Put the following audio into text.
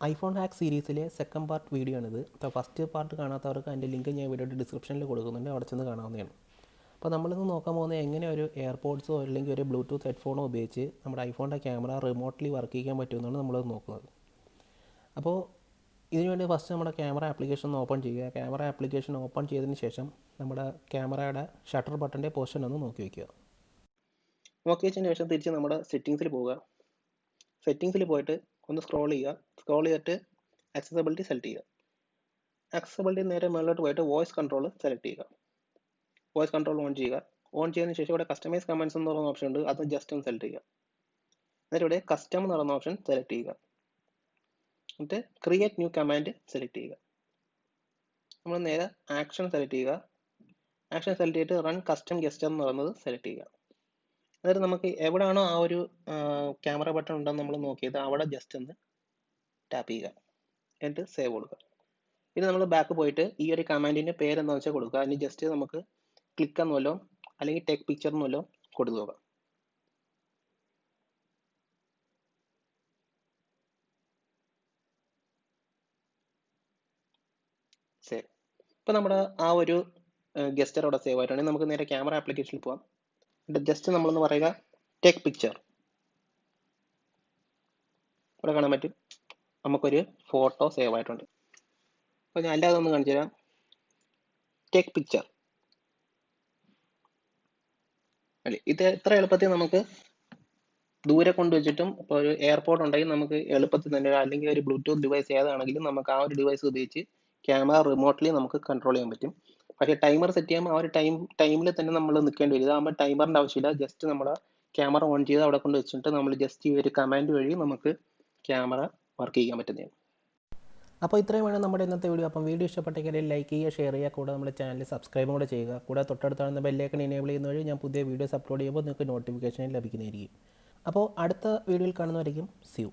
IPhone hack സീരീസിലെ second part video ആണിത്. അപ്പോൾ ഫസ്റ്റ് പാർട്ട് കാണാത്തവർക്ക് അതിൻ്റെ ലിങ്ക് ഞാൻ വീഡിയോയുടെ ഡിസ്ക്രിപ്ഷനിൽ കൊടുക്കുന്നുണ്ട്, അവിടെ ചെന്ന് കാണാവുന്നതാണ്. അപ്പോൾ നമ്മളിന്ന് നോക്കാൻ പോകുന്നത് എങ്ങനെ ഒരു എയർപോഡ്സോ അല്ലെങ്കിൽ ഒരു ബ്ലൂടൂത്ത് ഹെഡ്ഫോണോ ഉപയോഗിച്ച് നമ്മുടെ ഐഫോണിൻ്റെ ക്യാമറ റിമോട്ട്ലി വർക്ക് ചെയ്യാൻ പറ്റുമെന്നാണ് നമ്മളത് നോക്കുന്നത്. അപ്പോൾ ഇതിനുവേണ്ടി ഫസ്റ്റ് നമ്മുടെ ക്യാമറ ആപ്ലിക്കേഷൻ ഒന്ന് ഓപ്പൺ ചെയ്യുക. ക്യാമറ ആപ്ലിക്കേഷൻ ഓപ്പൺ ചെയ്തതിന് ശേഷം നമ്മുടെ ക്യാമറയുടെ ഷട്ടർ ബട്ടൻ്റെ പൊസിഷൻ ഒന്ന് നോക്കി വയ്ക്കുക. നോക്കി വെച്ചതിന് ശേഷം തിരിച്ച് നമ്മുടെ സെറ്റിങ്സിൽ പോവുക. സെറ്റിങ്സിൽ പോയിട്ട് ഒന്ന് സ്ക്രോൾ ചെയ്തിട്ട് ആക്സസിബിലിറ്റി സെലക്ട് ചെയ്യുക. ആക്സസിബിലിറ്റി നേരെ മുകളിലോട്ട് പോയിട്ട് വോയിസ് കൺട്രോൾ സെലക്ട് ചെയ്യുക. വോയിസ് കൺട്രോൾ ഓൺ ചെയ്യുക. ഓൺ ചെയ്തതിന് ശേഷം ഇവിടെ കസ്റ്റമൈസ് കമാൻഡ്സ് എന്ന് പറയുന്ന ഓപ്ഷൻ ഉണ്ട്, അത് ജസ്റ്റ് ഒന്ന് സെലക്ട് ചെയ്യുക. എന്നിട്ട് ഇവിടെ കസ്റ്റം എന്ന് പറയുന്ന ഓപ്ഷൻ സെലക്ട് ചെയ്യുക. എന്നിട്ട് ക്രിയേറ്റ് ന്യൂ കമാൻഡ് സെലക്ട് ചെയ്യുക. നമ്മൾ നേരെ ആക്ഷൻ സെലക്ട് ചെയ്യുക. ആക്ഷൻ സെലക്ട് ചെയ്തിട്ട് റൺ കസ്റ്റം ഗസ്റ്റർ എന്ന് പറയുന്നത് സെലക്ട് ചെയ്യുക. എന്നിട്ട് നമുക്ക് എവിടെയാണോ ആ ഒരു ക്യാമറ ബട്ടൺ ഉണ്ടെന്ന് നമ്മൾ നോക്കിയത് അവിടെ ജസ്റ്റ് ഒന്ന് ടാപ്പ് ചെയ്യുക. എന്നിട്ട് സേവ് കൊടുക്കുക. ഇനി നമ്മൾ ബാക്ക് പോയിട്ട് ഈ ഒരു കമാൻഡിൻ്റെ പേരെന്താണെന്ന് വെച്ചാൽ കൊടുക്കുക. അതിന് ജസ്റ്റ് നമുക്ക് ക്ലിക്ക് എന്നുമല്ലോ അല്ലെങ്കിൽ ടേക്ക് പിക്ചർ എന്നുമല്ലോ കൊടുത്തു നോക്കാം. സേവ്. ഇപ്പം നമ്മുടെ ആ ഒരു ഗസ്റ്റർ അവിടെ സേവ് ആയിട്ടാണെങ്കിൽ നമുക്ക് നേരെ ക്യാമറ ആപ്ലിക്കേഷനിൽ പോകാം. എന്നിട്ട് ജസ്റ്റ് നമ്മളൊന്ന് പറയുക ടേക്ക് പിക്ചർ. ഇവിടെ കാണാൻ പറ്റും നമുക്കൊരു ഫോട്ടോ സേവ് ആയിട്ടുണ്ട്. അപ്പോൾ ഞാൻ അല്ലാതെ ഒന്ന് കാണിച്ചു തരാം. ടേക്ക് പിക്ചർ അല്ലേ, ഇത് എത്ര എളുപ്പത്തിൽ നമുക്ക് ദൂരെ കൊണ്ടുവച്ചിട്ടും ഇപ്പോൾ ഒരു എയർപോർട്ട് ഉണ്ടെങ്കിൽ നമുക്ക് എളുപ്പത്തിൽ തന്നെ, അല്ലെങ്കിൽ ഒരു ബ്ലൂടൂത്ത് ഡിവൈസ് ഏതാണെങ്കിലും നമുക്ക് ആ ഒരു ഡിവൈസ് ഉപയോഗിച്ച് ക്യാമറ റിമോട്ട്ലി നമുക്ക് കൺട്രോൾ ചെയ്യാൻ പറ്റും. പക്ഷേ ടൈമർ സെറ്റ് ചെയ്യുമ്പോൾ ആ ഒരു ടൈമിൽ തന്നെ നമ്മൾ നിൽക്കേണ്ടി വരും. ഇതാകുമ്പോൾ ടൈമറിൻ്റെ ആവശ്യമില്ല. ജസ്റ്റ് നമ്മൾ ക്യാമറ ഓൺ ചെയ്ത് അവിടെ കൊണ്ട് വെച്ചിട്ട് നമ്മൾ ജസ്റ്റ് ഈ ഒരു കമാൻഡ് വഴി നമുക്ക് ക്യാമറ വർക്ക് ചെയ്യാൻ പറ്റുന്നതാണ്. അപ്പോൾ ഇത്രയുമാണ് നമ്മുടെ ഇന്നത്തെ വീഡിയോ. അപ്പം വീഡിയോ ഇഷ്ടപ്പെട്ടെങ്കിൽ ലൈക്ക് ചെയ്യുക, ഷെയർ ചെയ്യുക, കൂടെ നമ്മുടെ ചാനൽ സബ്സ്ക്രൈബും കൂടെ ചെയ്യുക. കൂടെ തൊട്ടടുത്താണ് ബെല്ലൈക്കൺ എനേബിൾ ചെയ്യുന്ന വഴി ഞാൻ പുതിയ വീഡിയോസ് അപ്ലോഡ് ചെയ്യുമ്പോൾ നിങ്ങൾക്ക് നോട്ടിഫിക്കേഷൻ ലഭിക്കുന്നതായിരിക്കും. അപ്പോൾ അടുത്ത വീഡിയോയിൽ കാണുന്നവരേക്കും സീ യു.